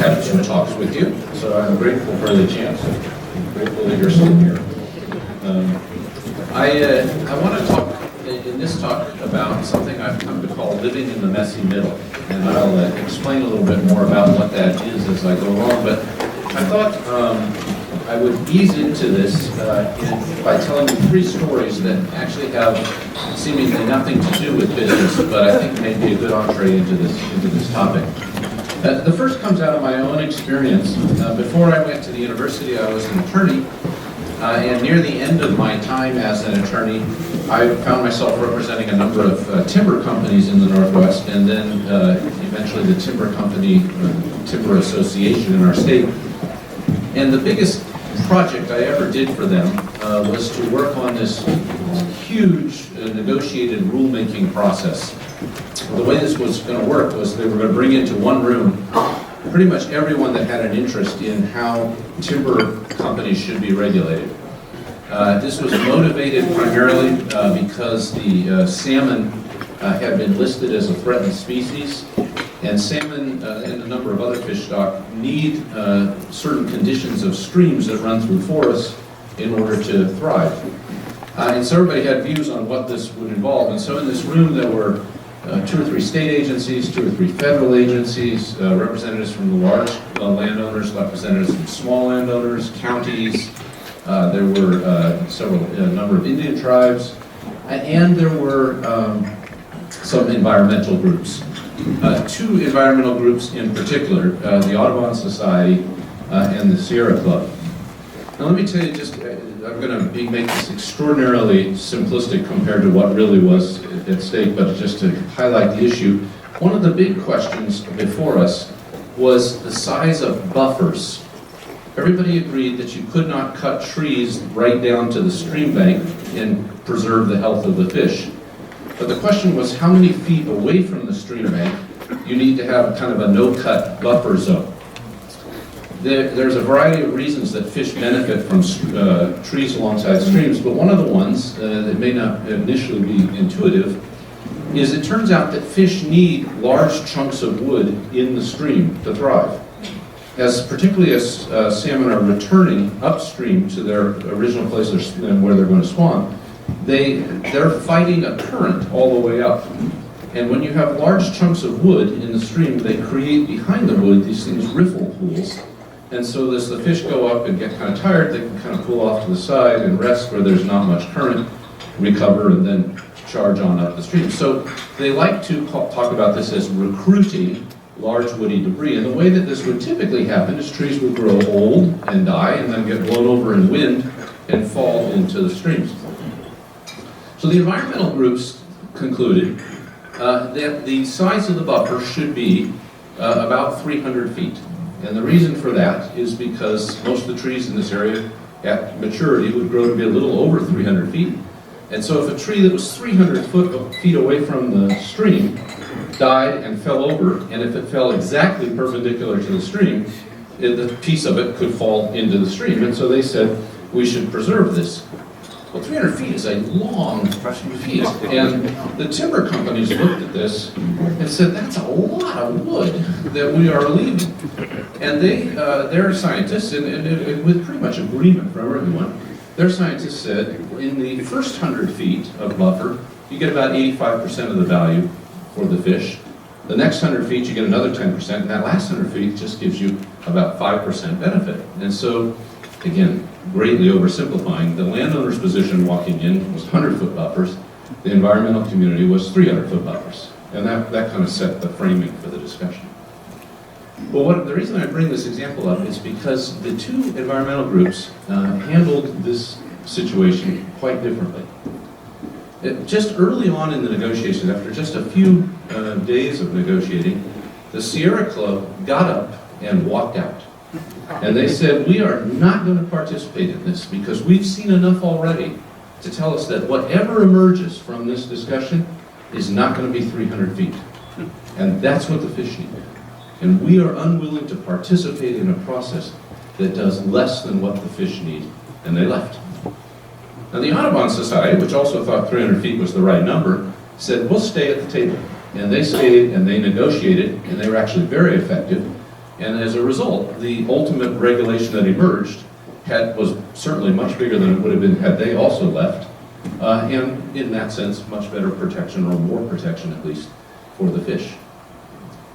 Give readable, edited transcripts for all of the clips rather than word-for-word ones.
have 2 talks with you, so I'm grateful for the chance. I'm grateful that you're still here. I want to talk in this talk about something I've come to call living in the messy middle, and I'll explain a little bit more about what that is as I go along. But I thought I would ease into this by telling you 3 stories that actually have seemingly nothing to do with business, but I think may be a good entree into this topic. The first comes out of my own experience. Before I went to the university, I was an attorney, and near the end of my time as an attorney, I found myself representing a number of timber companies in the Northwest, and then eventually the Timber Association in our state. And the biggest project I ever did for them was to work on this huge negotiated rulemaking process. The way this was going to work was they were going to bring into one room pretty much everyone that had an interest in how timber companies should be regulated. This was motivated primarily because the salmon had been listed as a threatened species, and salmon and a number of other fish stock need certain conditions of streams that run through forests in order to thrive. And so everybody had views on what this would involve, and so in this room there were 2 or 3 state agencies, 2 or 3 federal agencies, representatives from the large landowners, representatives from small landowners, counties. There were a number of Indian tribes, and there were some environmental groups. 2 environmental groups in particular, the Audubon Society and the Sierra Club. Now let me tell you I'm going to make this extraordinarily simplistic compared to what really was at stake, but just to highlight the issue, one of the big questions before us was the size of buffers. Everybody agreed that you could not cut trees right down to the stream bank and preserve the health of the fish. But the question was how many feet away from the stream bank you need to have kind of a no-cut buffer zone. There's a variety of reasons that fish benefit from trees alongside streams, but one of the ones that may not initially be intuitive is it turns out that fish need large chunks of wood in the stream to thrive. Particularly as salmon are returning upstream to their original place where they're going to spawn, they're fighting a current all the way up. And when you have large chunks of wood in the stream, they create behind the wood these things riffle pools. And so as the fish go up and get kind of tired, they can kind of pull off to the side and rest where there's not much current, recover, and then charge on up the stream. So they like to talk about this as recruiting large woody debris. And the way that this would typically happen is trees would grow old and die and then get blown over in wind and fall into the streams. So the environmental groups concluded that the size of the buffer should be about 300 feet. And the reason for that is because most of the trees in this area at maturity would grow to be a little over 300 feet. And so if a tree that was 300 feet away from the stream died and fell over, and if it fell exactly perpendicular to the stream, the piece of it could fall into the stream. And so they said, we should preserve this. Well, 300 feet is a long feet. And the timber companies looked at this and said, that's a lot of wood that we are leaving. And their scientists, and with pretty much agreement from everyone, their scientists said, in the first 100 feet of buffer, you get about 85% of the value for the fish. The next 100 feet, you get another 10%, and that last 100 feet just gives you about 5% benefit. And so, again, greatly oversimplifying, the landowner's position walking in was 100-foot buffers. The environmental community was 300-foot buffers. And that kind of set the framing for the discussion. Well, the reason I bring this example up is because the 2 environmental groups handled this situation quite differently. Just early on in the negotiations, after just a few days of negotiating, the Sierra Club got up and walked out. And they said, we are not going to participate in this because we've seen enough already to tell us that whatever emerges from this discussion is not going to be 300 feet. And that's what the fish need. And we are unwilling to participate in a process that does less than what the fish need. And they left. Now the Audubon Society, which also thought 300 feet was the right number, said, we'll stay at the table. And they stayed and they negotiated, and they were actually very effective. And And as a result, the ultimate regulation that emerged was certainly much bigger than it would have been had they also left, and in that sense, much better protection, or more protection at least, for the fish.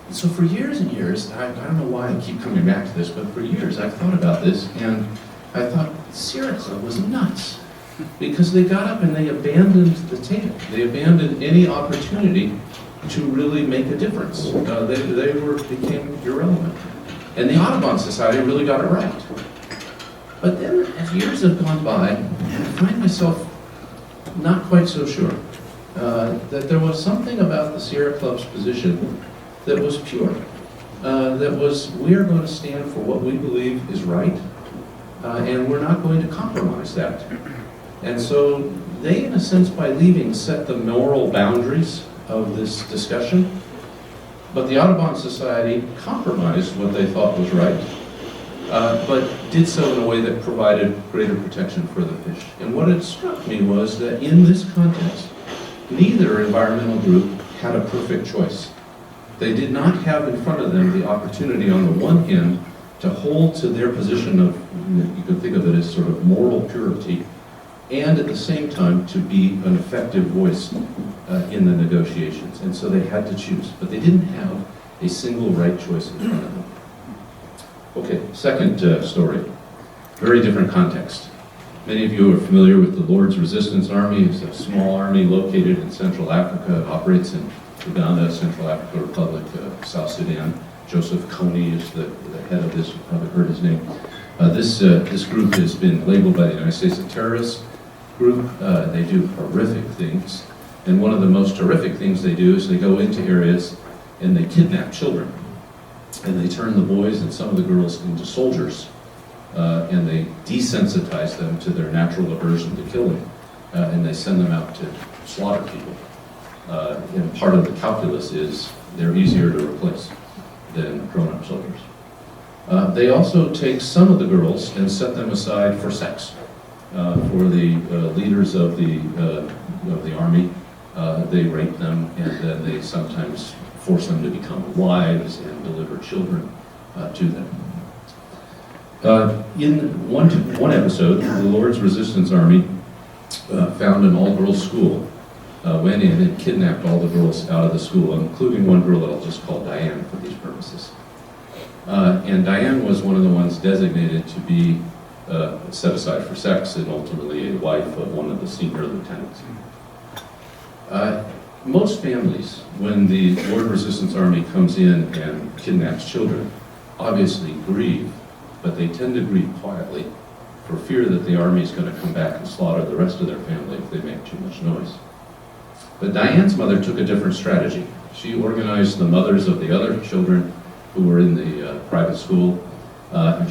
And so for years and years, I don't know why I keep coming back to this, but for years I've thought about this, and I thought Sierra Club was nuts, because they got up and they abandoned the table. They abandoned any opportunity to really make a difference. They became irrelevant. And the Audubon Society really got it right. But then, as years have gone by, I find myself not quite so sure that there was something about the Sierra Club's position that was pure. That was, we are going to stand for what we believe is right, and we're not going to compromise that. And so they, in a sense, by leaving, set the moral boundaries of this discussion. But the Audubon Society compromised what they thought was right, but did so in a way that provided greater protection for the fish. And what had struck me was that in this context, neither environmental group had a perfect choice. They did not have in front of them the opportunity, on the one hand, to hold to their position of, you could think of it as sort of moral purity, and at the same time to be an effective voice in the negotiations. And so they had to choose, but they didn't have a single right choice in front of them. Okay, second story, very different context. Many of you are familiar with the Lord's Resistance Army. It's a small army located in Central Africa. It operates in Uganda, Central African Republic, South Sudan. Joseph Kony is the head of this. You've probably heard his name. This group has been labeled by the United States a terrorist group. They do horrific things. And one of the most horrific things they do is they go into areas and they kidnap children. And they turn the boys and some of the girls into soldiers. And they desensitize them to their natural aversion to killing. And they send them out to slaughter people. And part of the calculus is they're easier to replace than grown-up soldiers. They also take some of the girls and set them aside for sex. For the leaders of the army, they rape them, and then they sometimes force them to become wives and deliver children to them. In one episode, the Lord's Resistance Army found an all-girls school, went in and kidnapped all the girls out of the school, including one girl that I'll just call Diane for these purposes. And Diane was one of the ones designated to be set aside for sex, and ultimately a wife of one of the senior lieutenants. Most families, when the Lord Resistance Army comes in and kidnaps children, obviously grieve, but they tend to grieve quietly for fear that the army is going to come back and slaughter the rest of their family if they make too much noise. But Diane's mother took a different strategy. She organized the mothers of the other children who were in the private school.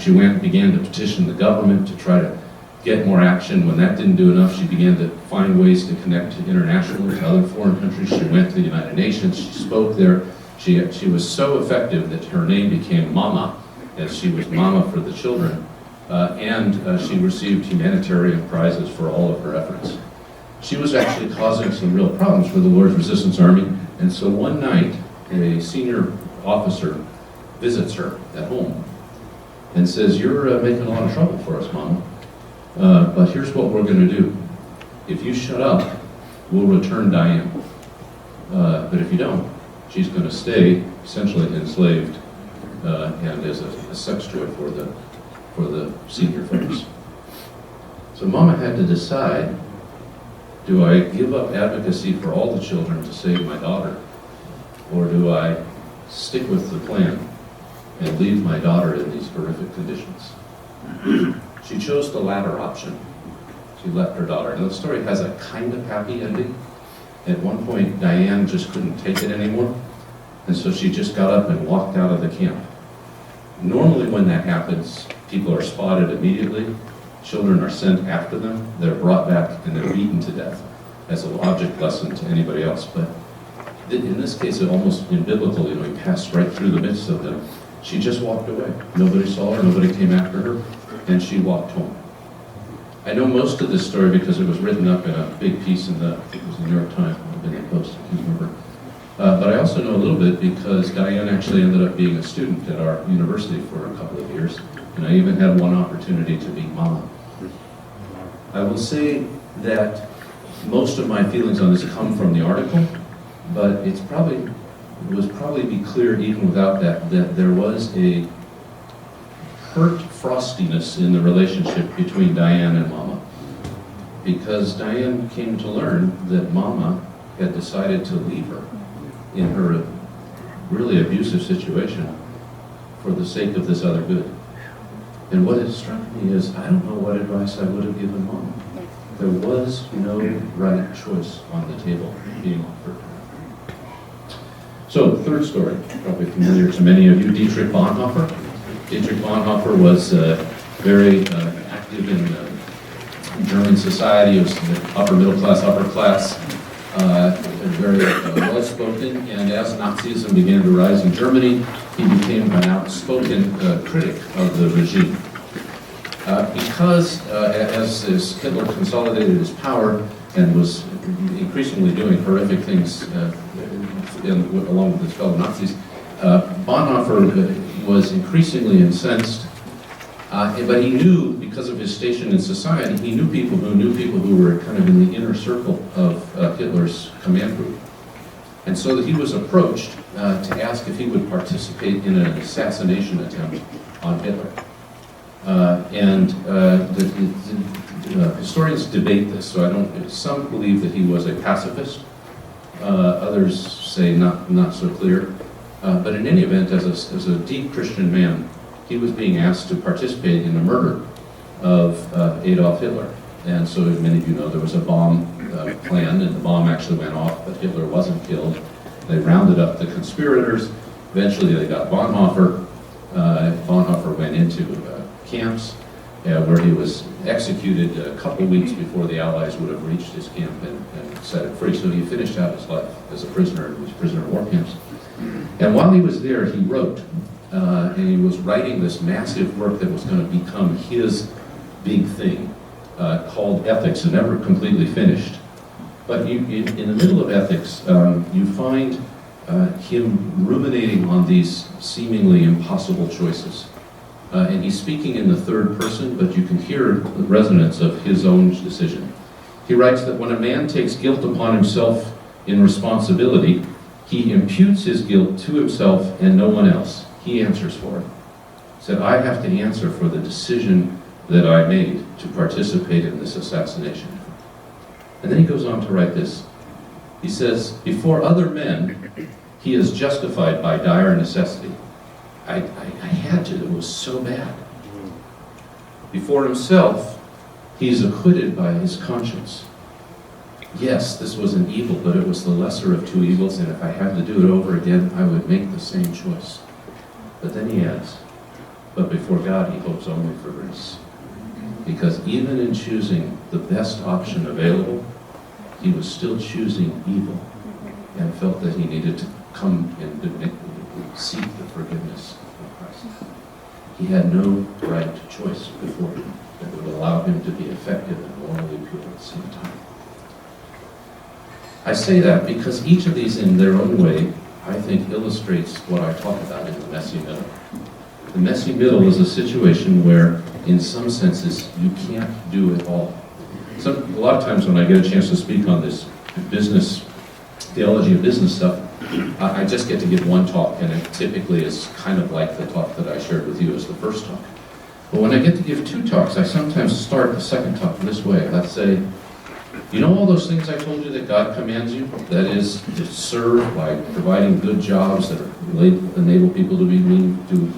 She went and began to petition the government to try to get more action. When that didn't do enough, she began to find ways to connect internationally to other foreign countries. She went to the United Nations, she spoke there. She was so effective that her name became Mama, as she was Mama for the children, and she received humanitarian prizes for all of her efforts. She was actually causing some real problems for the Lord's Resistance Army, and so one night, a senior officer visits her at home and says, "You're making a lot of trouble for us, Mama. But here's what we're going to do. If you shut up, we'll return Diane. But if you don't, she's going to stay essentially enslaved and as a sex toy for the senior folks." So Mama had to decide, do I give up advocacy for all the children to save my daughter? Or do I stick with the plan and leave my daughter in these horrific conditions? She chose the latter option. She left her daughter. Now the story has a kind of happy ending. At one point, Diane just couldn't take it anymore, and so she just got up and walked out of the camp. Normally when that happens, people are spotted immediately, children are sent after them, they're brought back, and they're beaten to death as an object lesson to anybody else. But in this case, it almost in biblical, he passed right through the midst of them. She just walked away. Nobody saw her, nobody came after her, and she walked home. I know most of this story because it was written up in a big piece in I think it was the New York Times, or in the Post, I can't remember. But I also know a little bit because Diane actually ended up being a student at our university for a couple of years, and I even had one opportunity to meet Mama. I will say that most of my feelings on this come from the article, but it was probably be clear even without that there was a hurt frostiness in the relationship between Diane and Mama, because Diane came to learn that Mama had decided to leave her in her really abusive situation for the sake of this other good. And what has struck me is, I don't know what advice I would have given Mama. There was no right choice on the table being offered. So, third story, probably familiar to many of you, Dietrich Bonhoeffer. Dietrich Bonhoeffer was very active in German society. He was upper middle class, upper class, very well-spoken, and as Nazism began to rise in Germany, he became an outspoken critic of the regime. Because as Hitler consolidated his power and was increasingly doing horrific things along with his fellow Nazis, Bonhoeffer was increasingly incensed, but he knew, because of his station in society, he knew people who were kind of in the inner circle of Hitler's command group. And so that he was approached to ask if he would participate in an assassination attempt on Hitler. Historians debate this, so some believe that he was a pacifist, others say not so clear. But in any event, as a deep Christian man, he was being asked to participate in the murder of Adolf Hitler. And so, as many of you know, there was a bomb plan, and the bomb actually went off, but Hitler wasn't killed. They rounded up the conspirators. Eventually, they got Bonhoeffer. Bonhoeffer went into camps where he was executed a couple weeks before the Allies would have reached his camp and set it free. So he finished out his life as a prisoner. He was a prisoner of war camps. And while he was there, he wrote, and he was writing this massive work that was going to become his big thing, called Ethics, and never completely finished. But in the middle of Ethics, you find him ruminating on these seemingly impossible choices. And he's speaking in the third person, but you can hear the resonance of his own decision. He writes that when a man takes guilt upon himself in responsibility, he imputes his guilt to himself and no one else. He answers for it. He said, I have to answer for the decision that I made to participate in this assassination. And then he goes on to write this. He says, before other men, he is justified by dire necessity. I had to, it was so bad. Before himself, he's acquitted by his conscience. Yes, this was an evil, but it was the lesser of two evils, and if I had to do it over again, I would make the same choice. But then he adds, but before God, he hopes only for grace. Because even in choosing the best option available, he was still choosing evil, and felt that he needed to come and seek the forgiveness of Christ. He had no right choice before him that would allow him to be effective and morally pure at the same time. I say that because each of these in their own way, I think, illustrates what I talk about in the messy middle. The messy middle is a situation where, in some senses, you can't do it all. A lot of times when I get a chance to speak on this business, theology of business stuff, I just get to give one talk, and it typically is kind of like the talk that I shared with you as the first talk. But when I get to give two talks, I sometimes start the second talk this way. Let's say, you know all those things I told you that God commands you? That is, to serve by providing good jobs that enable people to do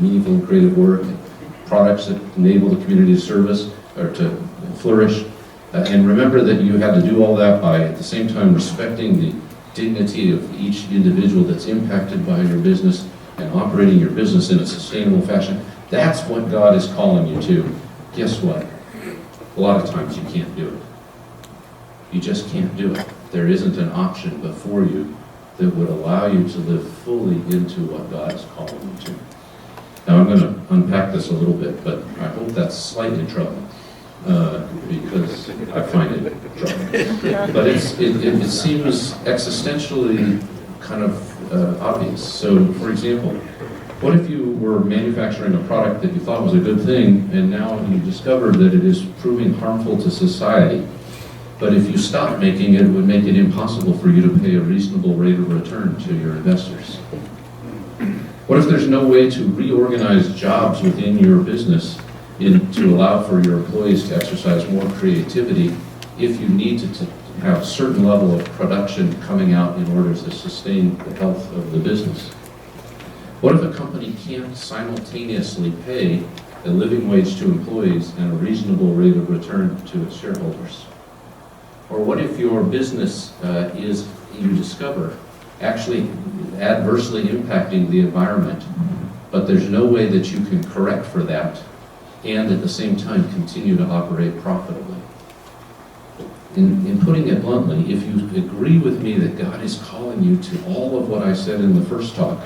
meaningful and creative work, and products that enable the community to service or to flourish. And remember that you had to do all that by, at the same time, respecting the dignity of each individual that's impacted by your business and operating your business in a sustainable fashion. That's what God is calling you to. Guess what? A lot of times you can't do it. You just can't do it. There isn't an option before you that would allow you to live fully into what God is calling you to. Now I'm going to unpack this a little bit, but I hope that's slightly troubling. Because I find it troubling. But it seems existentially kind of obvious. So, for example, what if you were manufacturing a product that you thought was a good thing, and now you discovered that it is proving harmful to society? But if you stopped making it, it would make it impossible for you to pay a reasonable rate of return to your investors. What if there's no way to reorganize jobs within your business to allow for your employees to exercise more creativity if you need to have a certain level of production coming out in order to sustain the health of the business? What if a company can't simultaneously pay a living wage to employees and a reasonable rate of return to its shareholders? Or what if your business you discover, actually adversely impacting the environment, but there's no way that you can correct for that and at the same time continue to operate profitably? In putting it bluntly, if you agree with me that God is calling you to all of what I said in the first talk,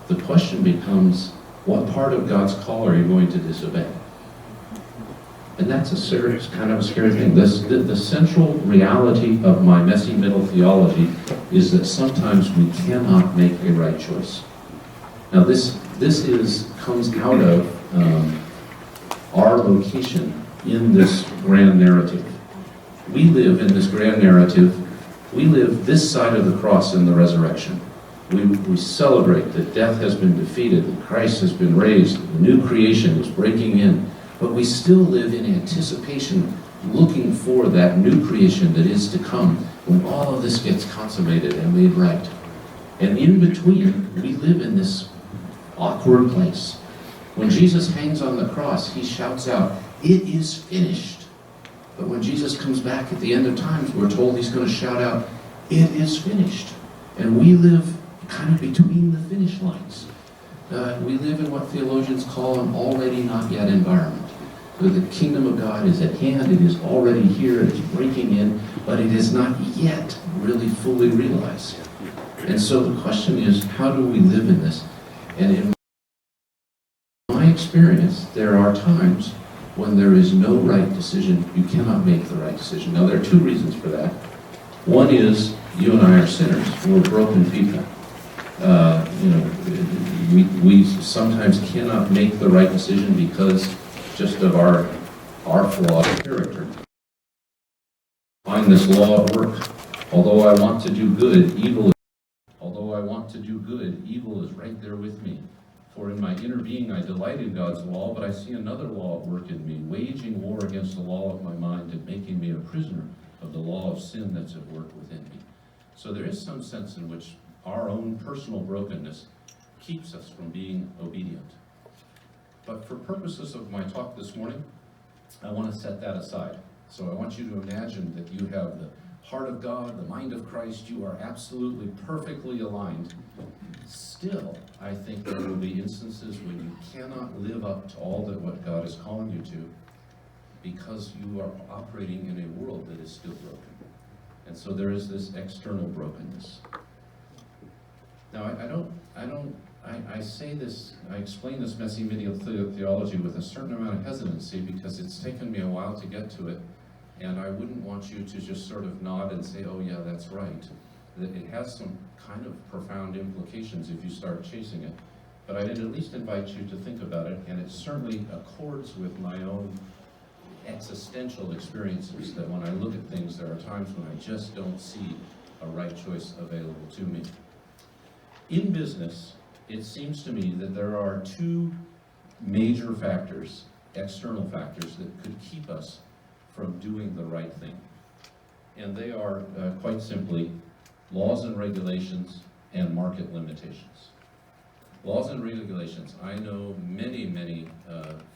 the question becomes, what part of God's call are you going to disobey? And that's a serious, kind of a scary thing. The central reality of my messy middle theology is that sometimes we cannot make a right choice. Now this comes out of our location in this grand narrative. We live in this grand narrative. We live this side of the cross in the resurrection. We celebrate that death has been defeated, that Christ has been raised, the new creation is breaking in. But we still live in anticipation, looking for that new creation that is to come when all of this gets consummated and made right. And in between, we live in this awkward place. When Jesus hangs on the cross, he shouts out, "It is finished." But when Jesus comes back at the end of times, we're told he's going to shout out, "It is finished." And we live kind of between the finish lines. We live in what theologians call an already not yet environment. The kingdom of God is at hand, it is already here, it is breaking in, but it is not yet really fully realized. And so the question is, how do we live in this? And in my experience, there are times when there is no right decision. You cannot make the right decision. Now, there are two reasons for that. One is, you and I are sinners. We're broken people. We sometimes cannot make the right decision because just of our flawed character. Find this law at work. Although I want to do good, evil is right there with me. For in my inner being I delight in God's law, but I see another law at work in me, waging war against the law of my mind and making me a prisoner of the law of sin that's at work within me. So there is some sense in which our own personal brokenness keeps us from being obedient. But for purposes of my talk this morning, I want to set that aside. So I want you to imagine that you have the heart of God, the mind of Christ, you are absolutely perfectly aligned. Still, I think there will be instances when you cannot live up to all that what God is calling you to because you are operating in a world that is still broken. And so there is this external brokenness. Now, I say this, I explain this messy medieval theology with a certain amount of hesitancy because it's taken me a while to get to it, and I wouldn't want you to just sort of nod and say, oh yeah, that's right. That it has some kind of profound implications if you start chasing it. But I did at least invite you to think about it, and it certainly accords with my own existential experiences, that when I look at things, there are times when I just don't see a right choice available to me. In business, it seems to me that there are two major factors, external factors, that could keep us from doing the right thing. And they are, quite simply, laws and regulations and market limitations. Laws and regulations. I know many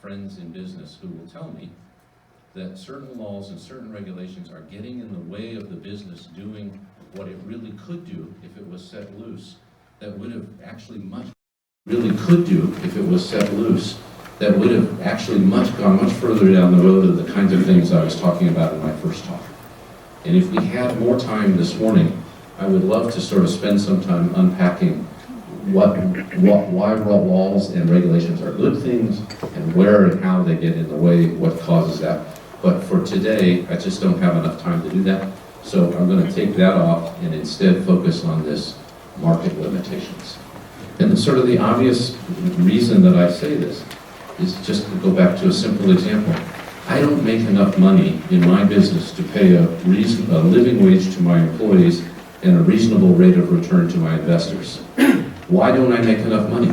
friends in business who will tell me that certain laws and certain regulations are getting in the way of the business doing what it really could do if it was set loose. That would have actually gone much further down the road of the kinds of things I was talking about in my first talk. And if we had more time this morning, I would love to sort of spend some time unpacking why laws and regulations are good things and where and how they get in the way, what causes that. But for today, I just don't have enough time to do that. So I'm going to take that off and instead focus on this market limitations. And sort of the obvious reason that I say this is just to go back to a simple example. I don't make enough money in my business to pay a living wage to my employees and a reasonable rate of return to my investors. Why don't I make enough money?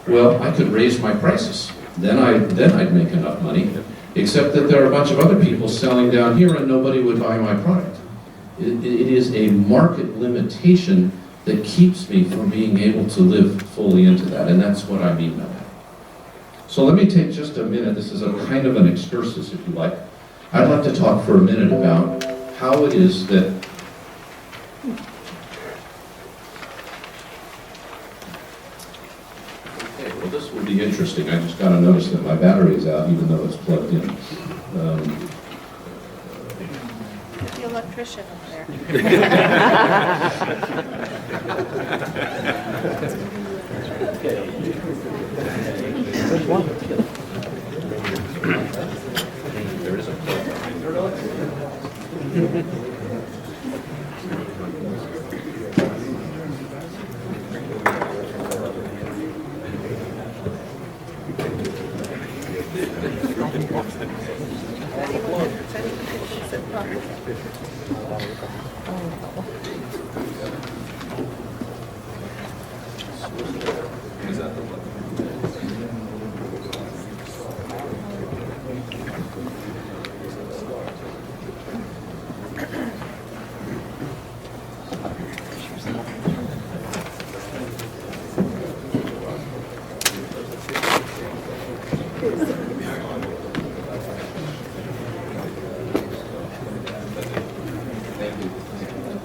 Well, I could raise my prices. Then I'd make enough money, except that there are a bunch of other people selling down here and nobody would buy my product. It is a market limitation that keeps me from being able to live fully into that, and that's what I mean by that. So let me take just a minute. This is a kind of an excursus, if you like. I'd like to talk for a minute about how it is that okay, well, this will be interesting. I just got to notice that my battery is out, even though it's plugged in. The electrician up there. Which one? There is a Is that the plug?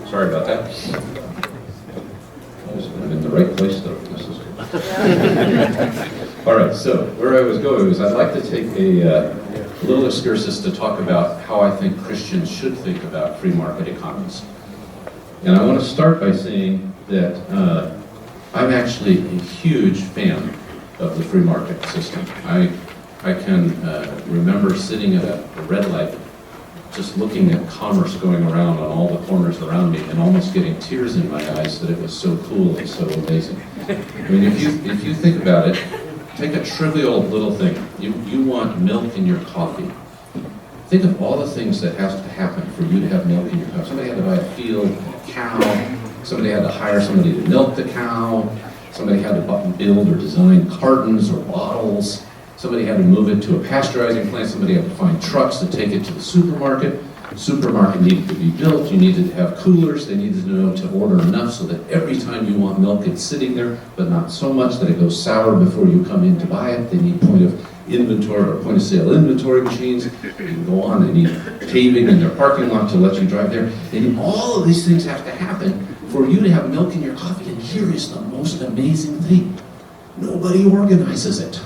Sorry about that. I'm in the right place though. This is good. All right, so where I was going was I'd like to take a little excursus to talk about how I think Christians should think about free market economies. And I want to start by saying that I'm actually a huge fan of the free market system. I can remember sitting at a red light just looking at commerce going around on all the corners around me and almost getting tears in my eyes that it was so cool and so amazing. I mean, if you think about it, take a trivial little thing. You want milk in your coffee. Think of all the things that has to happen for you to have milk in your coffee. Somebody had to buy a field, a cow, somebody had to hire somebody to milk the cow, somebody had to build or design cartons or bottles, somebody had to move it to a pasteurizing plant, somebody had to find trucks to take it to the supermarket. The supermarket needed to be built, you needed to have coolers, they needed to know to order enough so that every time you want milk it's sitting there, but not so much that it goes sour before you come in to buy it. They need point of sale inventory machines. You can go on, they need paving in their parking lot to let you drive there. And all of these things have to happen for you to have milk in your coffee. And here is the most amazing thing. Nobody organizes it.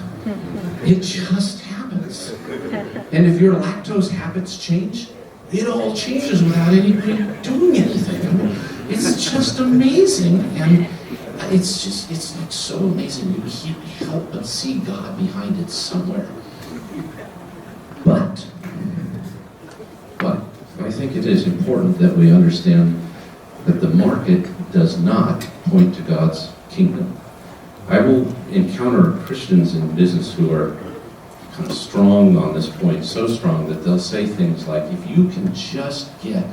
It just happens. And if your lactose habits change, it all changes without anybody doing anything. I mean, it's just amazing. And it's like so amazing. You can't help but see God behind it somewhere. But I think it is important that we understand that the market does not point to God's kingdom. I will encounter Christians in business who are kind of strong on this point, so strong that they'll say things like, if you can just get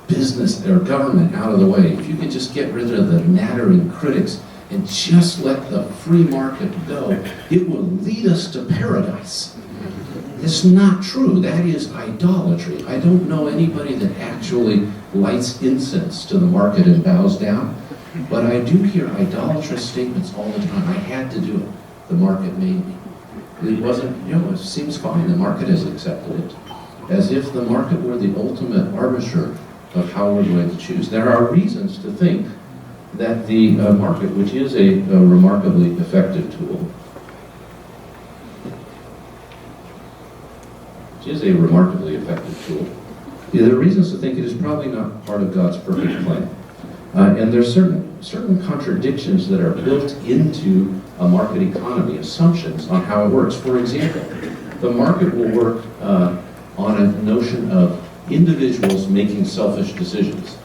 business or government out of the way, if you can just get rid of the nattering critics and just let the free market go, it will lead us to paradise. It's not true. That is idolatry. I don't know anybody that actually lights incense to the market and bows down, but I do hear idolatrous statements all the time. I had to do it. The market made me. It wasn't, it seems fine. The market has accepted it. As if the market were the ultimate arbiter of how we're going to choose. There are reasons to think that the market, which is a remarkably effective tool, there are reasons to think it is probably not part of God's perfect plan. And there's certain contradictions that are built into a market economy, assumptions on how it works. For example, the market will work on a notion of individuals making selfish decisions.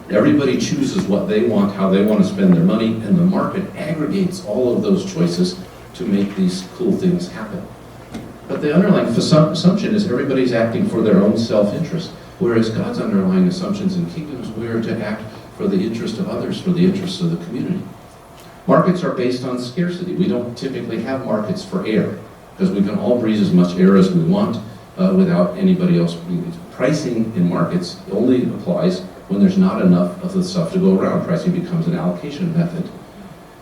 Everybody chooses what they want, how they want to spend their money, and the market aggregates all of those choices to make these cool things happen. But the underlying assumption is everybody's acting for their own self-interest, whereas God's underlying assumptions in kingdoms, we are to act for the interest of others, for the interests of the community. Markets are based on scarcity. We don't typically have markets for air, because we can all breathe as much air as we want without anybody else. Pricing in markets only applies when there's not enough of the stuff to go around. Pricing becomes an allocation method.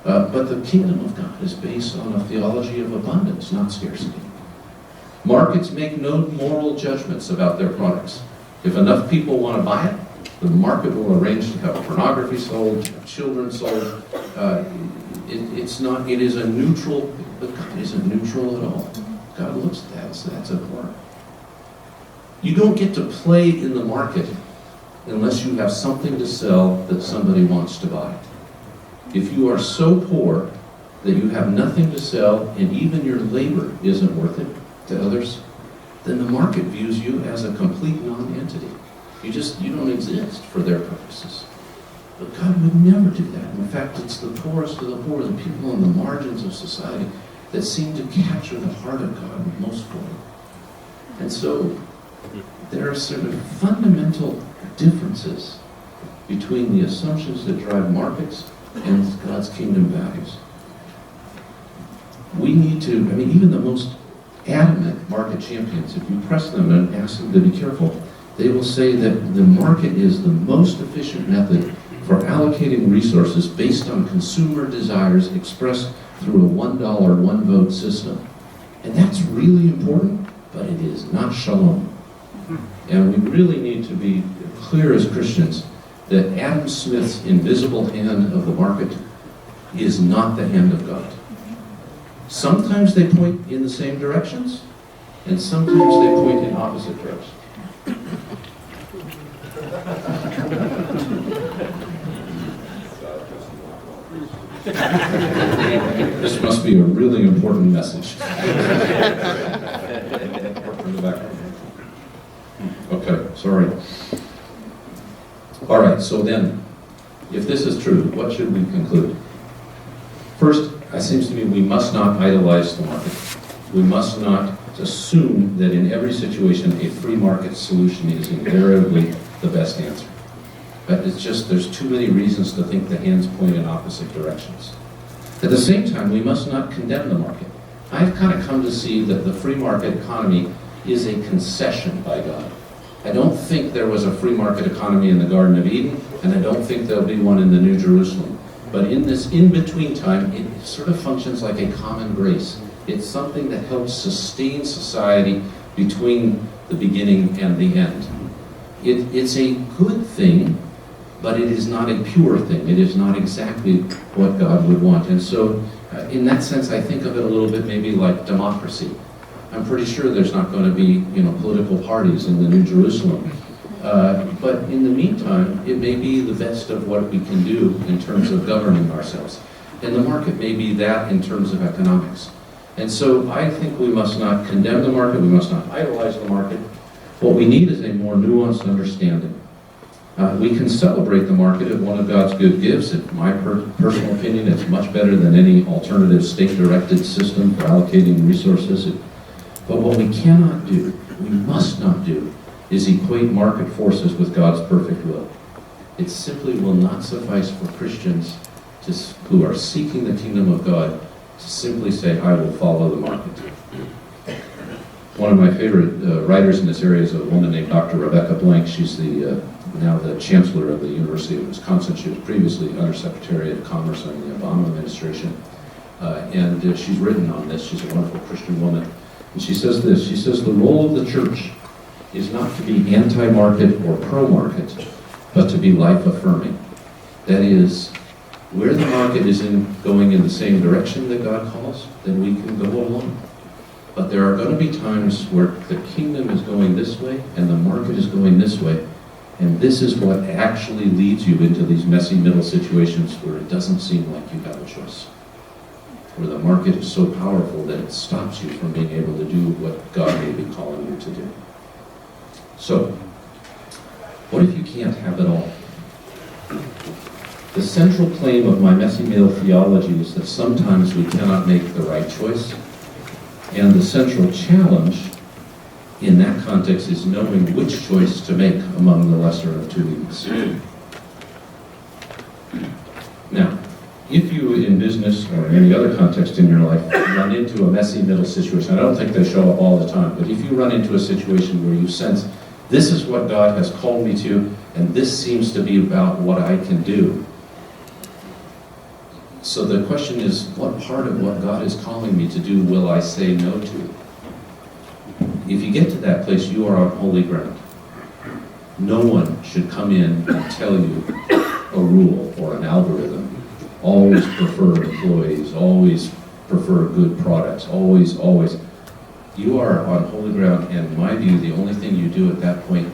But the kingdom of God is based on a theology of abundance, not scarcity. Markets make no moral judgments about their products. If enough people want to buy it, the market will arrange to have pornography sold, to have children sold. It is a neutral, but God isn't neutral at all. God looks at that, so that's abhorrent. You don't get to play in the market unless you have something to sell that somebody wants to buy. If you are so poor that you have nothing to sell and even your labor isn't worth it to others, then the market views you as a complete non-entity. You don't exist for their purposes. But God would never do that. In fact, it's the poorest of the poor, the people on the margins of society, that seem to capture the heart of God most fully. And so there are sort of fundamental differences between the assumptions that drive markets and God's kingdom values. We need to, even the most adamant market champions, if you press them and ask them to be careful, they will say that the market is the most efficient method for allocating resources based on consumer desires expressed through a $1, one vote system. And that's really important, but it is not shalom. And we really need to be clear as Christians that Adam Smith's invisible hand of the market is not the hand of God. Sometimes they point in the same directions, and sometimes they point in opposite directions. This must be a really important message. Okay, sorry. All right, so then, if this is true, what should we conclude? First, it seems to me we must not idolize the market. We must not assume that in every situation a free market solution is invariably the best answer. But it's just, there's too many reasons to think the hands point in opposite directions. At the same time, we must not condemn the market. I've kind of come to see that the free market economy is a concession by God. I don't think there was a free market economy in the Garden of Eden, and I don't think there'll be one in the New Jerusalem. But in this in-between time, it sort of functions like a common grace. It's something that helps sustain society between the beginning and the end. It's a good thing, but it is not a pure thing. It is not exactly what God would want. And so, in that sense, I think of it a little bit maybe like democracy. I'm pretty sure there's not going to be, political parties in the New Jerusalem. But in the meantime, it may be the best of what we can do in terms of governing ourselves. And the market may be that in terms of economics. And so I think we must not condemn the market, we must not idolize the market. What we need is a more nuanced understanding. We can celebrate the market as one of God's good gifts. In my personal opinion, it's much better than any alternative state-directed system for allocating resources. But what we cannot do, we must not do, is equate market forces with God's perfect will. It simply will not suffice for Christians who are seeking the kingdom of God to simply say, I will follow the market. One of my favorite writers in this area is a woman named Dr. Rebecca Blank. She's now the chancellor of the University of Wisconsin. She was previously Undersecretary of Commerce under the Obama administration. And she's written on this. She's a wonderful Christian woman. And she says this, she says, the role of the church is not to be anti-market or pro-market, but to be life-affirming. That is, where the market is going in the same direction that God calls, then we can go along. But there are going to be times where the kingdom is going this way and the market is going this way, and this is what actually leads you into these messy middle situations where it doesn't seem like you have a choice. Where the market is so powerful that it stops you from being able to do what God may be calling you to do. So, what if you can't have it all? central claim of my messy middle theology is that sometimes we cannot make the right choice. And the central challenge in that context is knowing which choice to make among the lesser of two evils. Now, if you in business or in any other context in your life run into a messy middle situation, I don't think they show up all the time, but if you run into a situation where you sense, this is what God has called me to, and this seems to be about what I can do. So the question is, what part of what God is calling me to do will I say no to? If you get to that place, you are on holy ground. No one should come in and tell you a rule or an algorithm. Always prefer employees, always prefer good products, always. You are on holy ground, and in my view, the only thing you do at that point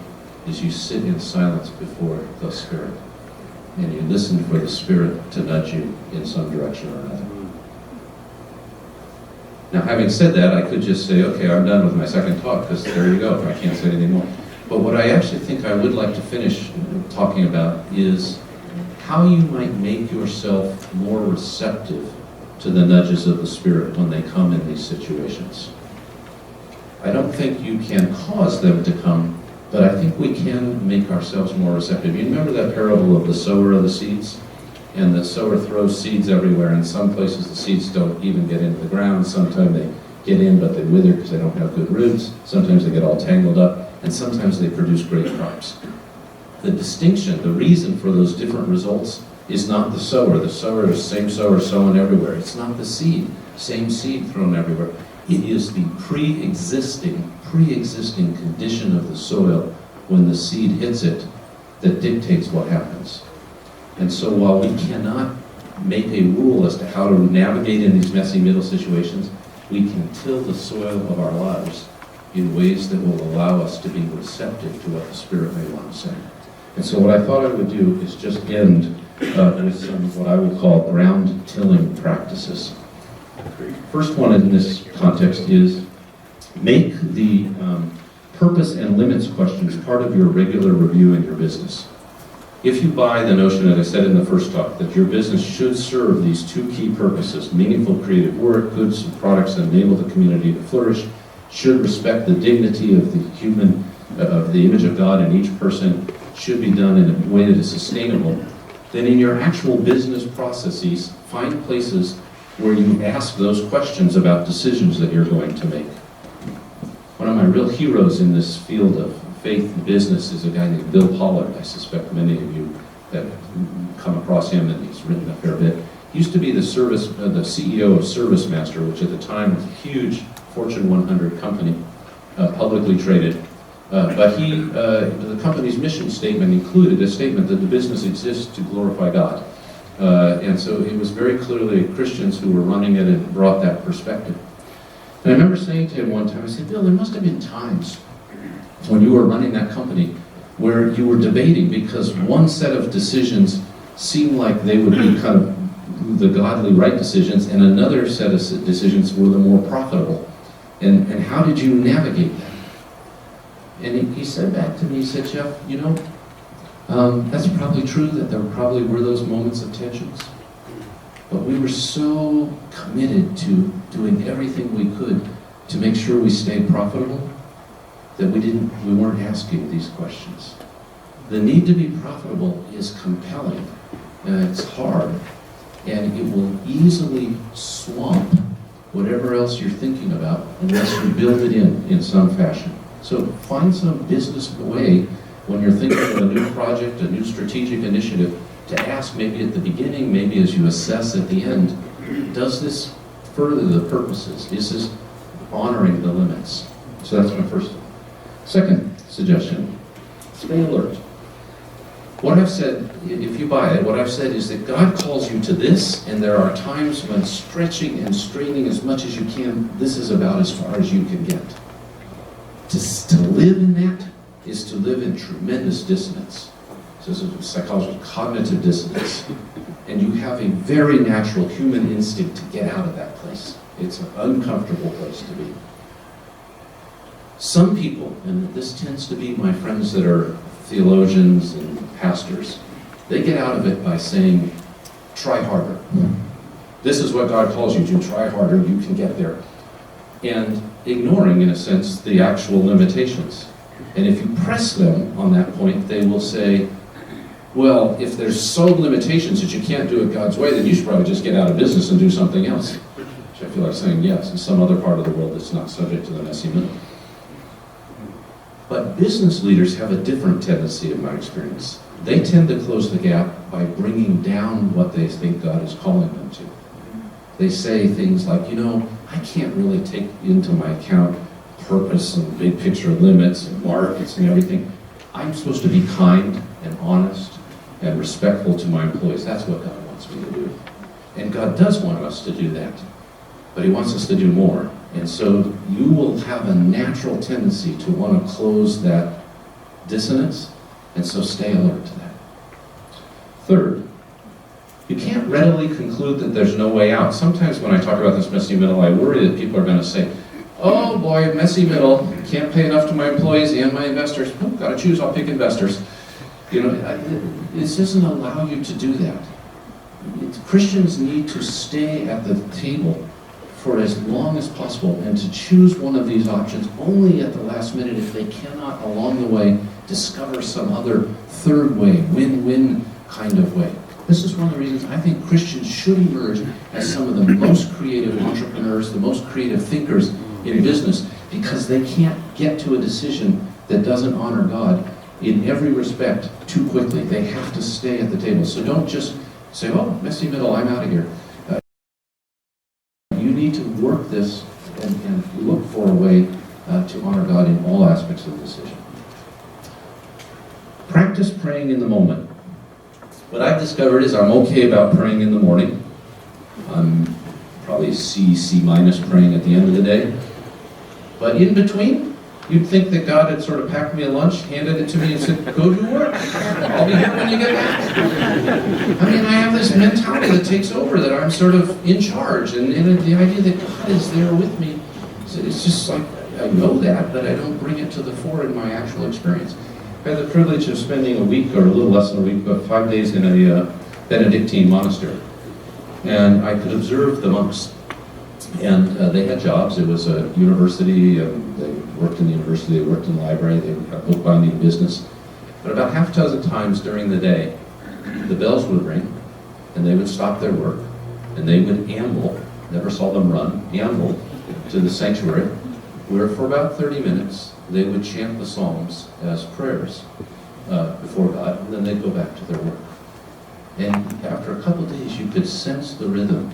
is you sit in silence before the Spirit, and you listen for the Spirit to nudge you in some direction or another. Now, having said that, I could just say, okay, I'm done with my second talk, because there you go, I can't say anything more. But what I actually think I would like to finish talking about is how you might make yourself more receptive to the nudges of the Spirit when they come in these situations. I don't think you can cause them to come, but I think we can make ourselves more receptive. You remember that parable of the sower of the seeds? And the sower throws seeds everywhere. In some places the seeds don't even get into the ground. Sometimes they get in, but they wither because they don't have good roots. Sometimes they get all tangled up, and sometimes they produce great crops. The distinction, the reason for those different results is not the sower. The sower is the same sower sown everywhere. It's not the seed, same seed thrown everywhere. It is the pre-existing condition of the soil when the seed hits it that dictates what happens. And so while we cannot make a rule as to how to navigate in these messy middle situations, we can till the soil of our lives in ways that will allow us to be receptive to what the Spirit may want to say. And so what I thought I would do is just end with some what I would call ground tilling practices. First one in this context is make the purpose and limits questions part of your regular review in your business. If you buy the notion, as I said in the first talk, that your business should serve these two key purposes, meaningful creative work, goods and products that enable the community to flourish, should respect the dignity of the human, of the image of God in each person, should be done in a way that is sustainable, then in your actual business processes, find places where you ask those questions about decisions that you're going to make. One of my real heroes in this field of faith and business is a guy named Bill Pollard. I suspect many of you have come across him, and he's written a fair bit. He used to be the CEO of ServiceMaster, which at the time was a huge Fortune 100 company, publicly traded. But the company's mission statement included a statement that the business exists to glorify God. And so it was very clearly Christians who were running it and brought that perspective. And I remember saying to him one time, I said, Bill, there must have been times when you were running that company where you were debating because one set of decisions seemed like they would be kind of the godly right decisions, and another set of decisions were the more profitable. And how did you navigate that? And he said back to me, he said, Jeff, you know, that's probably true that there probably were those moments of tensions. But we were so committed to doing everything we could to make sure we stayed profitable that we weren't asking these questions. The need to be profitable is compelling, and it's hard, and it will easily swamp whatever else you're thinking about unless you build it in some fashion. So find some business way when you're thinking of a new project, a new strategic initiative, to ask maybe at the beginning, maybe as you assess at the end, does this further the purposes? Is this honoring the limits? So that's my first one. Second suggestion, stay alert. What I've said, if you buy it, what I've said is that God calls you to this, and there are times when stretching and straining as much as you can, this is about as far as you can get. To live in that is to live in tremendous dissonance. So this is psychology, cognitive dissonance. And you have a very natural human instinct to get out of that place. It's an uncomfortable place to be. Some people, and this tends to be my friends that are theologians and pastors, they get out of it by saying, try harder. This is what God calls you to, try harder, you can get there. And ignoring, in a sense, the actual limitations. And if you press them on that point, they will say, well, if there's so limitations that you can't do it God's way, then you should probably just get out of business and do something else. Which I feel like saying yes, in some other part of the world that's not subject to the messy middle. But business leaders have a different tendency, in my experience. They tend to close the gap by bringing down what they think God is calling them to. They say things like, I can't really take into my account purpose and big picture limits and markets and everything. I'm supposed to be kind and honest and respectful to my employees. That's what God wants me to do. And God does want us to do that. But he wants us to do more. And so you will have a natural tendency to want to close that dissonance, and so stay alert to that. Third, you can't readily conclude that there's no way out. Sometimes when I talk about this messy middle, I worry that people are going to say, oh boy, messy middle, can't pay enough to my employees and my investors. Oh, got to choose, I'll pick investors. This doesn't allow you to do that. Christians need to stay at the table for as long as possible and to choose one of these options only at the last minute if they cannot along the way discover some other third way, win-win kind of way. This is one of the reasons I think Christians should emerge as some of the most creative entrepreneurs, the most creative thinkers in business, because they can't get to a decision that doesn't honor God in every respect too quickly. They have to stay at the table. So don't just say, oh, messy middle, I'm out of here. You need to work this and look for a way to honor God in all aspects of the decision. Practice praying in the moment. What I've discovered is I'm okay about praying in the morning. I'm probably C minus praying at the end of the day. But in between, you'd think that God had sort of packed me a lunch, handed it to me and said, go do work. I'll be here when you get back. I have this mentality that takes over, that I'm sort of in charge. And the idea that God is there with me, it's just like, I know that, but I don't bring it to the fore in my actual experience. I had the privilege of spending a week, or a little less than a week, but 5 days in a Benedictine monastery. And I could observe the monks. And they had jobs. It was a university. They worked in the university. They worked in the library. They had bookbinding business. But about half a dozen times during the day, the bells would ring, and they would stop their work, and they would amble, never saw them run, amble to the sanctuary, where for about 30 minutes, they would chant the Psalms as prayers before God, and then they'd go back to their work. And after a couple of days, you could sense the rhythm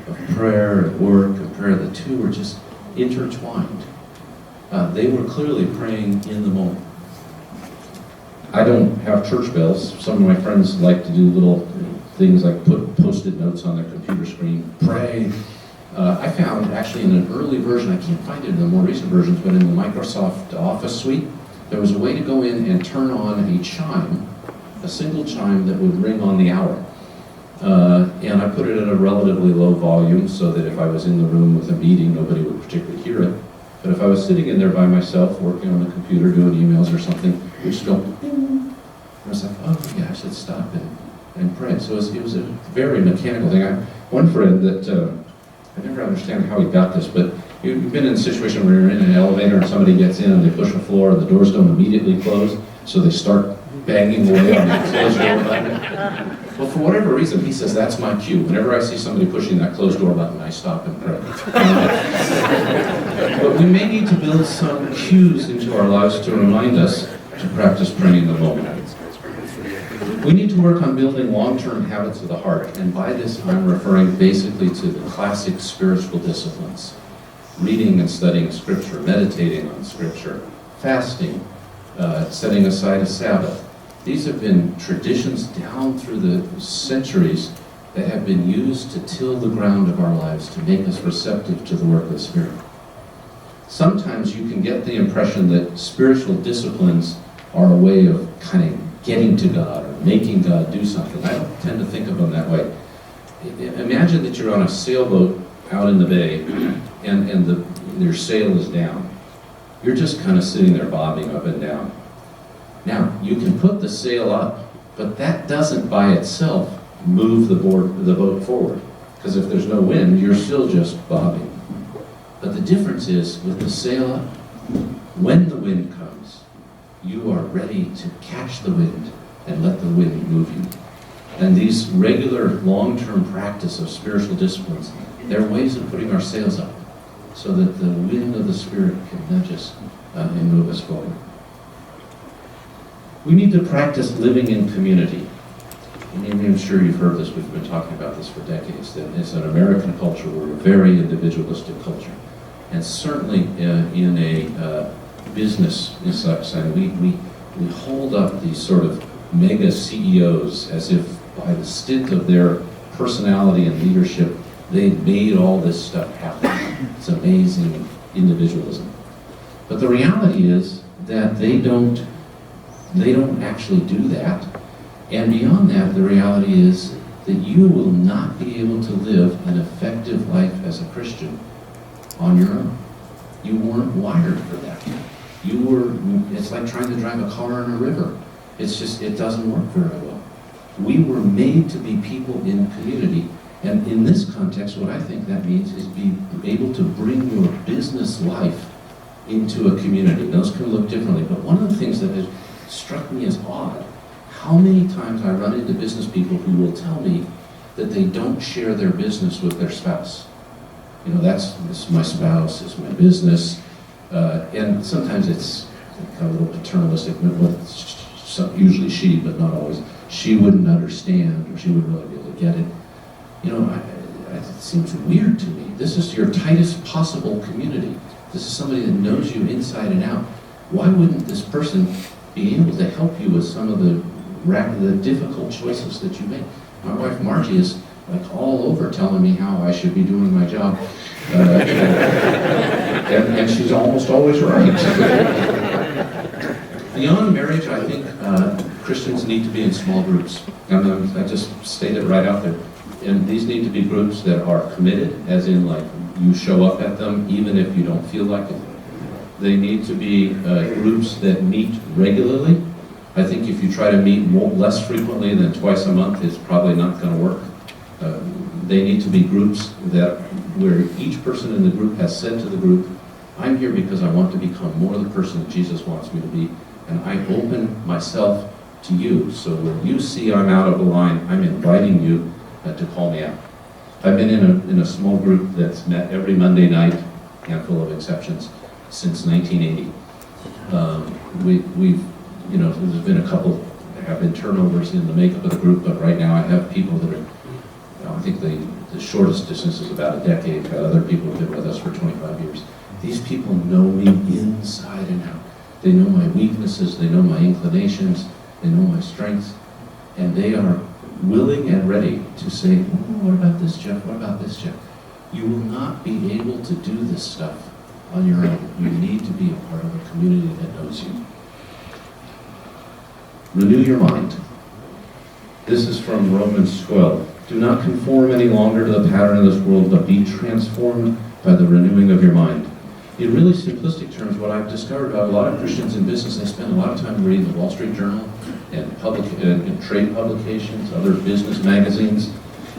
of prayer and work and prayer. The two were just intertwined. They were clearly praying in the moment. I don't have church bells. Some of my friends like to do little things like put post-it notes on their computer screen, pray. I found actually in an early version, I can't find it in the more recent versions, but in the Microsoft Office suite, there was a way to go in and turn on a chime, a single chime that would ring on the hour. And I put it at a relatively low volume so that if I was in the room with a meeting, nobody would particularly hear it. But if I was sitting in there by myself, working on the computer, doing emails or something, it would just go, ding. And I was like, oh yeah, I should stop and pray. So it was a very mechanical thing. One friend that, I never understand how he got this, but you've been in a situation where you're in an elevator and somebody gets in and they push a floor and the doors don't immediately close, so they start banging away on the closed door button. Well, for whatever reason, he says that's my cue. Whenever I see somebody pushing that closed door button, I stop and pray. But we may need to build some cues into our lives to remind us to practice praying in the moment. We need to work on building long-term habits of the heart, and by this I'm referring basically to the classic spiritual disciplines. Reading and studying Scripture, meditating on Scripture, fasting, setting aside a Sabbath. These have been traditions down through the centuries that have been used to till the ground of our lives, to make us receptive to the work of the Spirit. Sometimes you can get the impression that spiritual disciplines are a way of kind of getting to God or making God do something. I don't tend to think of them that way. Imagine that you're on a sailboat out in the bay and your sail is down. You're just kind of sitting there bobbing up and down. Now, you can put the sail up, but that doesn't by itself move the boat forward. Because if there's no wind, you're still just bobbing. But the difference is, with the sail up, when the wind comes, you are ready to catch the wind and let the wind move you. And these regular long-term practice of spiritual disciplines, they're ways of putting our sails up so that the wind of the Spirit can nudge us and move us forward. We need to practice living in community. I'm sure you've heard this, we've been talking about this for decades, that as an American culture, we're a very individualistic culture. And certainly in a business side, we hold up these sort of mega CEOs as if by the stint of their personality and leadership, they made all this stuff happen. It's amazing individualism. But the reality is that they don't actually do that. And beyond that, the reality is that you will not be able to live an effective life as a Christian on your own. You weren't wired for that. It's like trying to drive a car in a river. It doesn't work very well. We were made to be people in community. And in this context, what I think that means is be able to bring your business life into a community. Those can look differently, but one of the things that has struck me as odd, how many times I run into business people who will tell me that they don't share their business with their spouse. This is my spouse, it's my business, and sometimes it's kind of a little paternalistic, usually she, but not always. She wouldn't understand, or she wouldn't really be able to get it. It seems weird to me. This is your tightest possible community. This is somebody that knows you inside and out. Why wouldn't this person be able to help you with some of the difficult choices that you make? My wife Margie is like all over telling me how I should be doing my job. And she's almost always right. Beyond marriage, I think Christians need to be in small groups. And I just state it right out there. And these need to be groups that are committed, as in like you show up at them even if you don't feel like it. They need to be groups that meet regularly. I think if you try to meet less frequently than twice a month, it's probably not going to work. They need to be groups where each person in the group has said to the group, I'm here because I want to become more the person that Jesus wants me to be, and I open myself to you. So when you see I'm out of the line, I'm inviting you to call me out. I've been in a small group that's met every Monday night, handful of exceptions, since 1980. There's been a couple, there have been turnovers in the makeup of the group, but right now I have people that are, I think the shortest distance is about a decade, but other people have been with us for 25 years. These people know me inside and out. They know my weaknesses, they know my inclinations, they know my strengths, and they are willing and ready to say, what about this, Jeff? What about this, Jeff? You will not be able to do this stuff on your own. You need to be a part of a community that knows you. Renew your mind. This is from Romans 12. Do not conform any longer to the pattern of this world, but be transformed by the renewing of your mind. In really simplistic terms, what I've discovered about a lot of Christians in business, they spend a lot of time reading the Wall Street Journal and trade publications, other business magazines,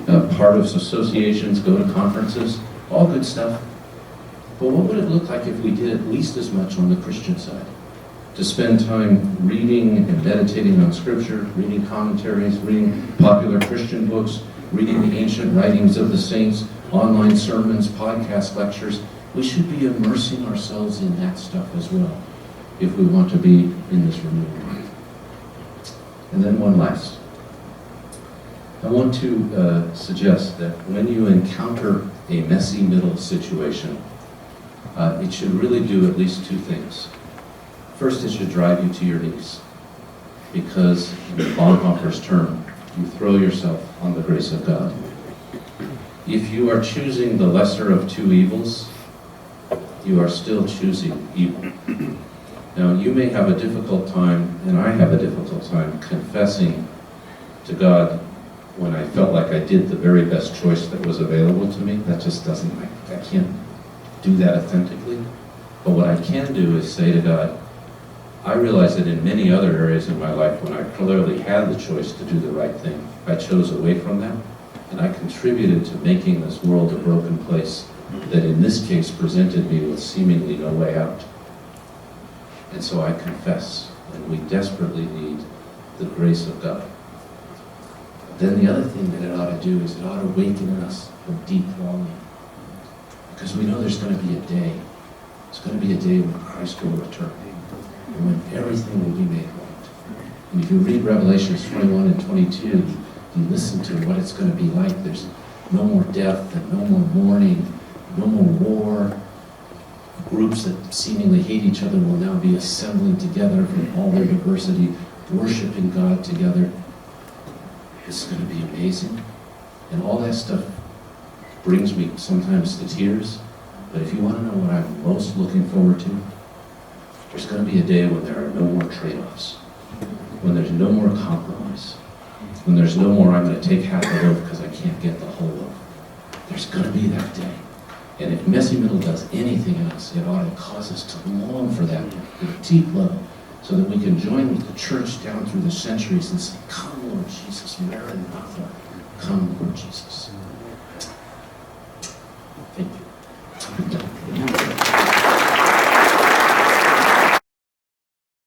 part of associations, go to conferences, all good stuff. But what would it look like if we did at least as much on the Christian side? To spend time reading and meditating on Scripture, reading commentaries, reading popular Christian books, reading the ancient writings of the saints, online sermons, podcast lectures. We should be immersing ourselves in that stuff as well if we want to be in this renewed mind. And then one last. I want to suggest that when you encounter a messy middle situation, it should really do at least two things. First, it should drive you to your knees, because in the Bonhoeffer's term, you throw yourself on the grace of God. If you are choosing the lesser of two evils, you are still choosing evil. Now, you may have a difficult time, and I have a difficult time, confessing to God when I felt like I did the very best choice that was available to me. That just doesn't, I can't do that authentically. But what I can do is say to God, I realize that in many other areas in my life, when I clearly had the choice to do the right thing, I chose away from them, and I contributed to making this world a broken place that in this case presented me with seemingly no way out. And so I confess, and we desperately need the grace of God. Then the other thing that it ought to do is it ought to awaken in us a deep longing. Because we know there's going to be a day. It's going to be a day when Christ will return. And when everything will be made right. And if you read Revelations 21 and 22, you listen to what it's going to be like. There's no more death and no more mourning, no more war. Groups that seemingly hate each other will now be assembling together from all their diversity, worshiping God together. It's going to be amazing. And all that stuff brings me sometimes to tears. But if you want to know what I'm most looking forward to, there's going to be a day when there are no more trade-offs, when there's no more compromise, when there's no more I'm going to take half a loaf because I can't get the whole loaf. There's going to be that day. And if Messy Middle does anything in us, it ought to cause us to long for that at a deep level, so that we can join with the church down through the centuries and say, come, Lord Jesus, Maranatha, come, Lord Jesus. Thank you.